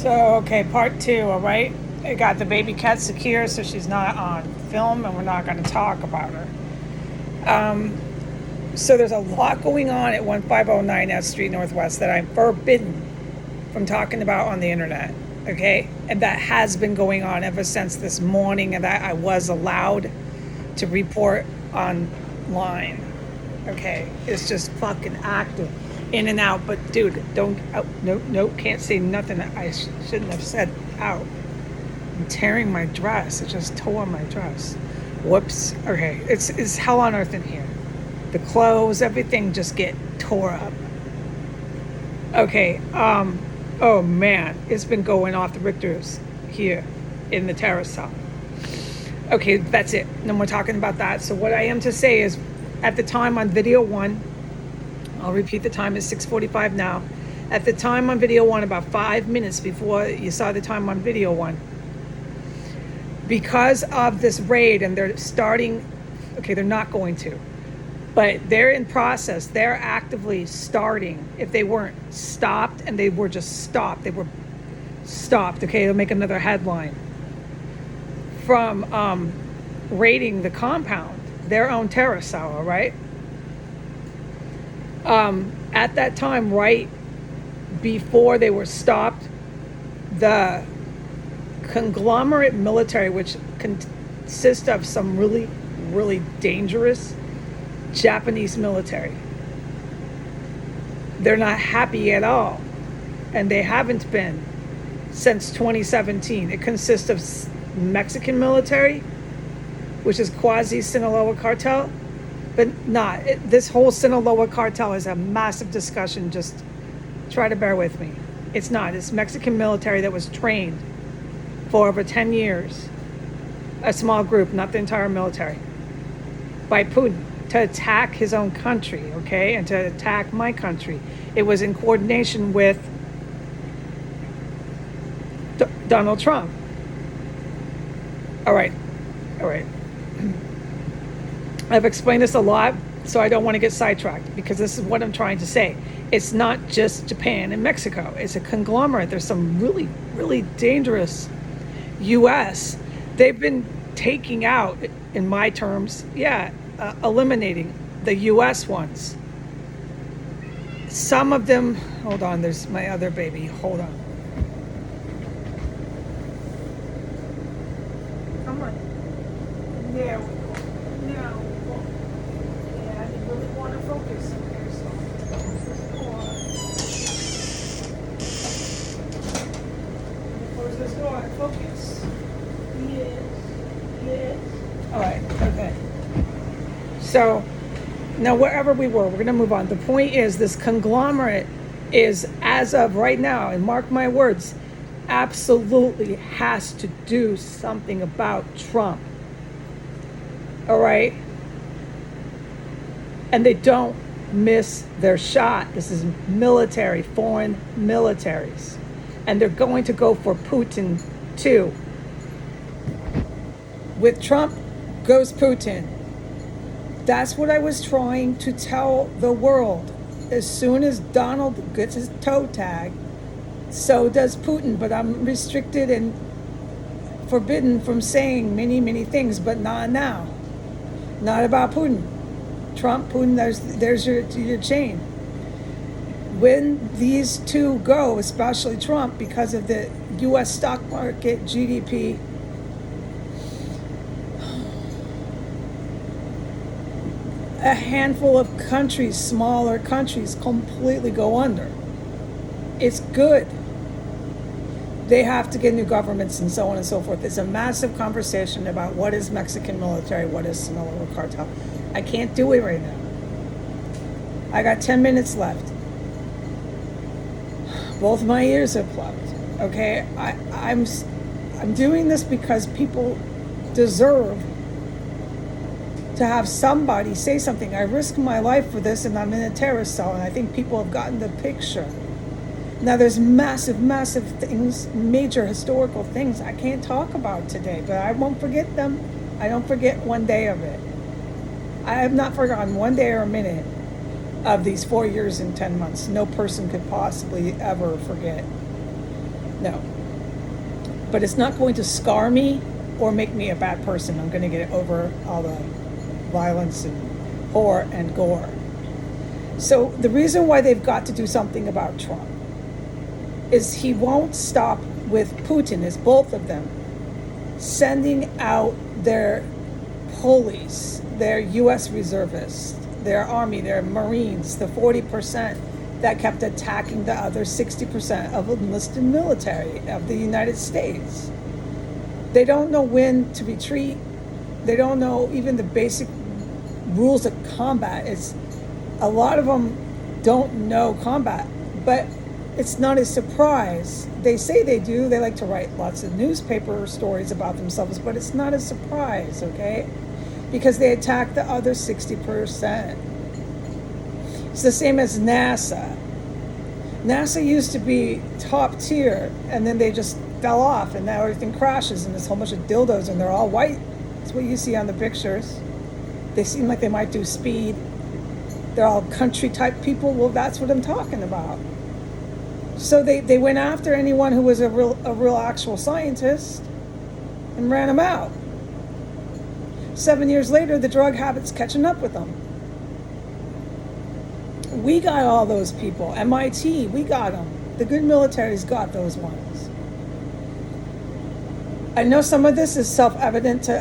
So, okay, part two, all right? I got the baby cat secure, so she's not on film, and we're not going to talk about her. So, there's a lot going on at 1509 S Street Northwest that I'm forbidden from talking about on the internet, okay? And that has been going on ever since this morning, and that I was allowed to report online, okay? It's just fucking active. In and out, but dude, don't, oh, nope, can't say nothing that I shouldn't have said out. I'm tearing my dress. It just tore my dress. Whoops. Okay, it's hell on earth in here. The clothes, everything just get tore up. Okay, oh man, it's been going off the Richters here in the terrace cell. Okay, that's it. No more talking about that. So what I am to say is, at the time on video one, I'll repeat the time is 6:45 now. At the time on video one, about 5 minutes before you saw the time on video one, because of this raid, and they're starting, okay, they're not going to, but they're in process. They're actively starting. If they weren't stopped, and they were just stopped, they were stopped, okay, they'll make another headline from raiding the compound, their own terrace cell, right? At that time, right before they were stopped, the conglomerate military, which consists of some really, really dangerous Japanese military, they're not happy at all. And they haven't been since 2017. It consists of Mexican military, which is quasi-Sinaloa cartel. But not, this whole Sinaloa cartel is a massive discussion. Just try to bear with me. It's not. It's Mexican military that was trained for over 10 years. A small group, not the entire military. By Putin to attack his own country, okay? And to attack my country. It was in coordination with Donald Trump. All right. I've explained this a lot, so I don't want to get sidetracked, because this is what I'm trying to say. It's not just Japan and Mexico. It's a conglomerate. There's some really, really dangerous U.S. They've been taking out, in my terms, eliminating the U.S. ones. Some of them, hold on, there's my other baby. Hold on. Come on. There we go. Now. I didn't really want to focus in there, so close this door. Focus. Yes. All right, okay. So, now wherever we were, we're going to move on. The point is, this conglomerate is, as of right now, and mark my words, absolutely has to do something about Trump. All right? And they don't miss their shot. This is military, foreign militaries. And they're going to go for Putin too. With Trump goes Putin. That's what I was trying to tell the world. As soon as Donald gets his toe tag, so does Putin. But I'm restricted and forbidden from saying many, many things, but not now. Not about Putin. Trump, Putin, there's your chain. When these two go, especially Trump, because of the U.S. stock market, GDP, a handful of countries, smaller countries, completely go under. It's good. They have to get new governments and so on and so forth. It's a massive conversation about what is Mexican military, what is Sinaloa cartel. I can't do it right now. I got 10 minutes left. Both my ears are plugged. Okay, I'm doing this because people deserve to have somebody say something. I risk my life for this, and I'm in a terrorist cell, and I think people have gotten the picture. Now, there's massive things, major historical things I can't talk about today, but I won't forget them. I don't forget one day of it. I have not forgotten one day or a minute of these 4 years and 10 months. No person could possibly ever forget. No. But it's not going to scar me or make me a bad person. I'm going to get over all the violence and horror and gore. So the reason why they've got to do something about Trump is he won't stop with Putin, is both of them sending out their police, their U.S. reservists, their army, their Marines, the 40% that kept attacking the other 60% of enlisted military of the United States. They don't know when to retreat. They don't know even the basic rules of combat. A lot of them don't know combat, but it's not a surprise. They say they do. They like to write lots of newspaper stories about themselves, but it's not a surprise, okay? Because they attack the other 60%. It's the same as NASA. NASA used to be top tier, and then they just fell off, and now everything crashes, and there's a whole bunch of dildos, and they're all white. That's what you see on the pictures. They seem like they might do speed. They're all country type people. Well, that's what I'm talking about. So they went after anyone who was a real actual scientist and ran them out. 7 years later, the drug habit's catching up with them. We got all those people. MIT, we got them. The good military's got those ones. I know some of this is self-evident to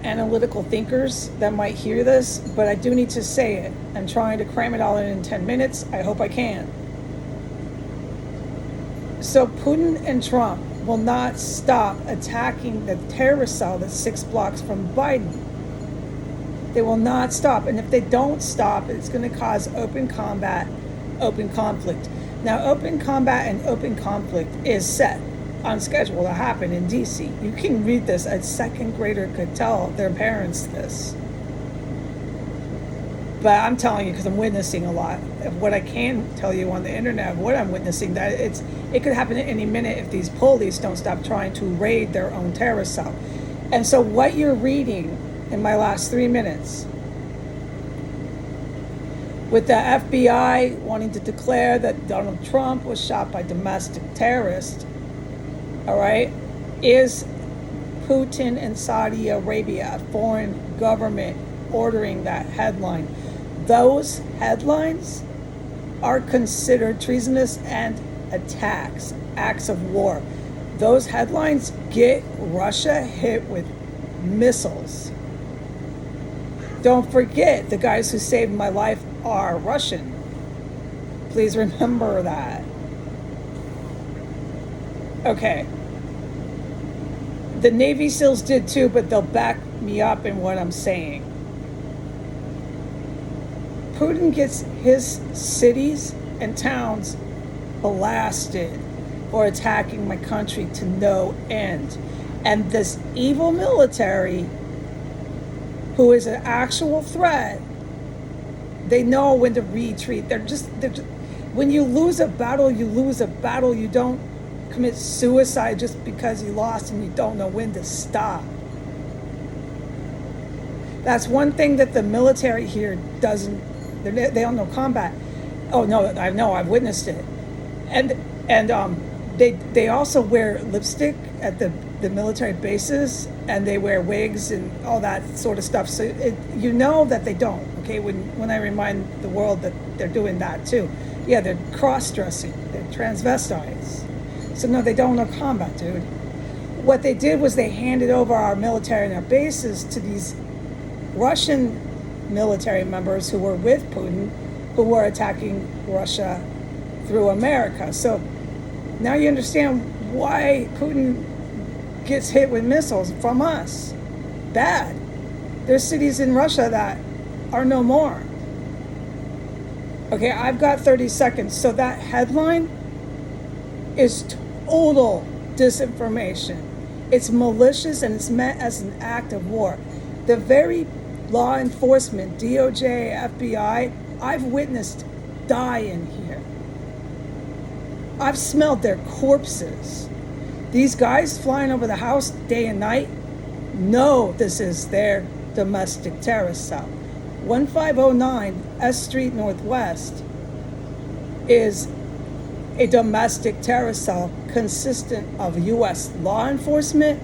analytical thinkers that might hear this, but I do need to say it. I'm trying to cram it all in 10 minutes. I hope I can. So Putin and Trump will not stop attacking the terrorist cell that's 6 blocks from Biden. They will not stop. And if they don't stop, it's going to cause open combat, open conflict. Now, open combat and open conflict is set on schedule to happen in DC. You can read this. A second grader could tell their parents this. But I'm telling you, because I'm witnessing a lot of what I can tell you on the internet, of what I'm witnessing, that it could happen at any minute if these police don't stop trying to raid their own terrorist cell. And so what you're reading in my last 3 minutes, with the FBI wanting to declare that Donald Trump was shot by domestic terrorists, all right, is Putin and Saudi Arabia, a foreign government, ordering that headline. Those headlines are considered treasonous and attacks, acts of war. Those headlines get Russia hit with missiles. Don't forget, the guys who saved my life are Russian. Please remember that. Okay. The Navy SEALs did too, but they'll back me up in what I'm saying. Putin gets his cities and towns blasted for attacking my country to no end. And this evil military, who is an actual threat, they know when to retreat. They're just when you lose a battle, you lose a battle. You don't commit suicide just because you lost and you don't know when to stop. That's one thing that the military here doesn't. They don't know combat. Oh no, I know. I've witnessed it. And they also wear lipstick at the military bases, and they wear wigs and all that sort of stuff. So you know that they don't. Okay, when I remind the world that they're doing that too. Yeah, they're cross-dressing. They're transvestites. So no, they don't know combat, dude. What they did was they handed over our military and our bases to these Russian military members who were with Putin, who were attacking Russia through America. So now you understand why Putin gets hit with missiles from us. Bad. There's cities in Russia that are no more. Okay, I've got 30 seconds. So that headline is total disinformation. It's malicious and it's meant as an act of war. The very law enforcement, DOJ, FBI, I've witnessed die in here. I've smelled their corpses. These guys flying over the house day and night know this is their domestic terrorist cell. 1509 S Street Northwest is a domestic terrorist cell consistent of U.S. law enforcement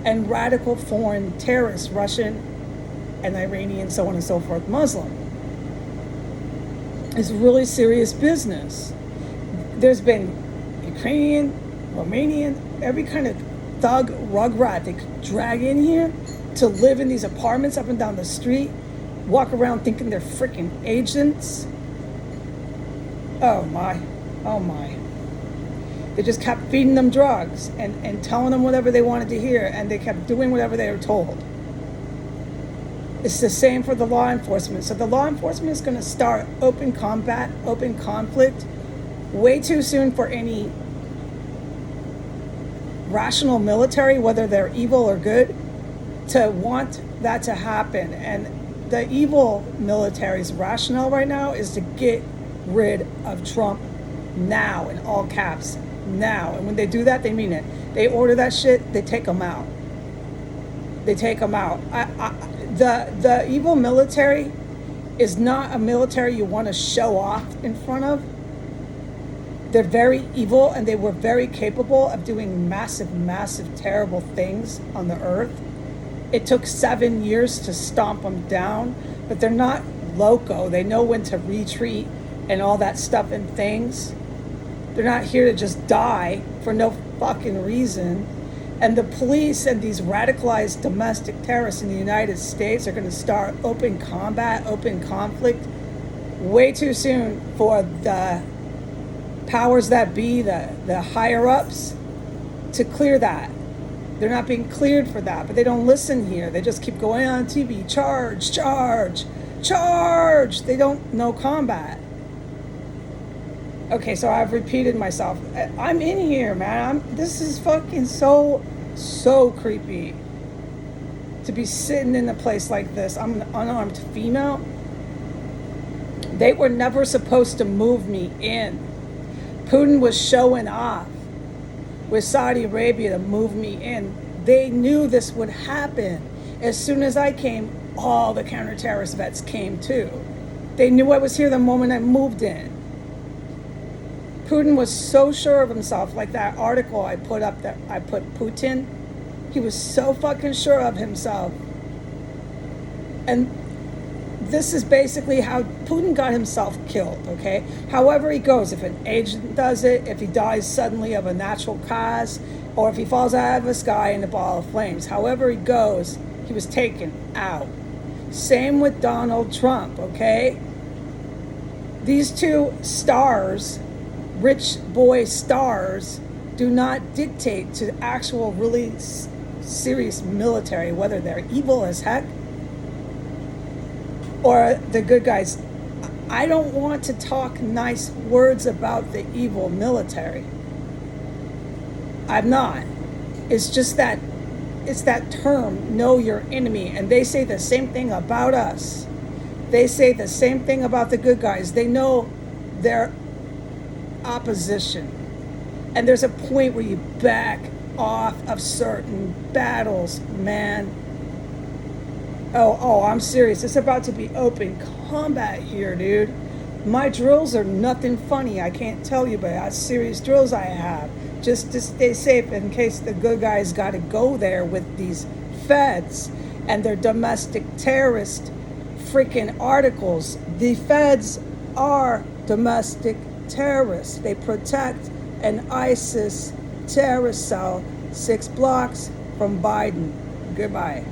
and radical foreign terrorists, Russian and Iranian, so on and so forth, Muslim. It's really serious business. There's been Ukrainian, Romanian, every kind of thug, rugrat they could drag in here to live in these apartments up and down the street, walk around thinking they're freaking agents. Oh my. They just kept feeding them drugs and telling them whatever they wanted to hear, and they kept doing whatever they were told. It's the same for the law enforcement. So the law enforcement is going to start open combat, open conflict, way too soon for any rational military, whether they're evil or good, to want that to happen. And the evil military's rationale right now is to get rid of Trump now, in all caps, now. And when they do that, they mean it. They order that shit, they take them out. They take them out. The evil military is not a military you want to show off in front of. They're very evil, and they were very capable of doing massive, massive, terrible things on the earth. It took 7 years to stomp them down, but they're not loco. They know when to retreat and all that stuff and things. They're not here to just die for no fucking reason. And the police and these radicalized domestic terrorists in the United States are going to start open combat, open conflict way too soon for the powers that be, the higher-ups, to clear that. They're not being cleared for that, but they don't listen here. They just keep going on TV, charge, charge, charge. They don't know combat. Okay, so I've repeated myself. I'm in here, man. This is fucking so creepy to be sitting in a place like this. I'm an unarmed female. They were never supposed to move me in. Putin was showing off with Saudi Arabia to move me in. They knew this would happen. As soon as I came, all the counter-terrorist vets came too. They knew I was here the moment I moved in. Putin was so sure of himself, like that article I put up that I put Putin. He was so fucking sure of himself. And this is basically how Putin got himself killed, okay? However he goes, if an agent does it, if he dies suddenly of a natural cause, or if he falls out of the sky in a ball of flames, however he goes, he was taken out. Same with Donald Trump, okay? These two stars, rich boy stars, do not dictate to actual really serious military, whether they're evil as heck or the good guys. I don't want to talk nice words about the evil military. I'm not. It's just that it's that term, know your enemy, and they say the same thing about us. They say the same thing about the good guys. They know their opposition. And there's a point where you back off of certain battles, man. Oh, I'm serious. It's about to be open combat here, dude. My drills are nothing funny. I can't tell you, but how serious drills I have. Just to stay safe in case the good guys got to go there with these feds and their domestic terrorist freaking articles. The feds are domestic terrorists. They protect an ISIS terrorist cell 6 blocks from Biden. Goodbye.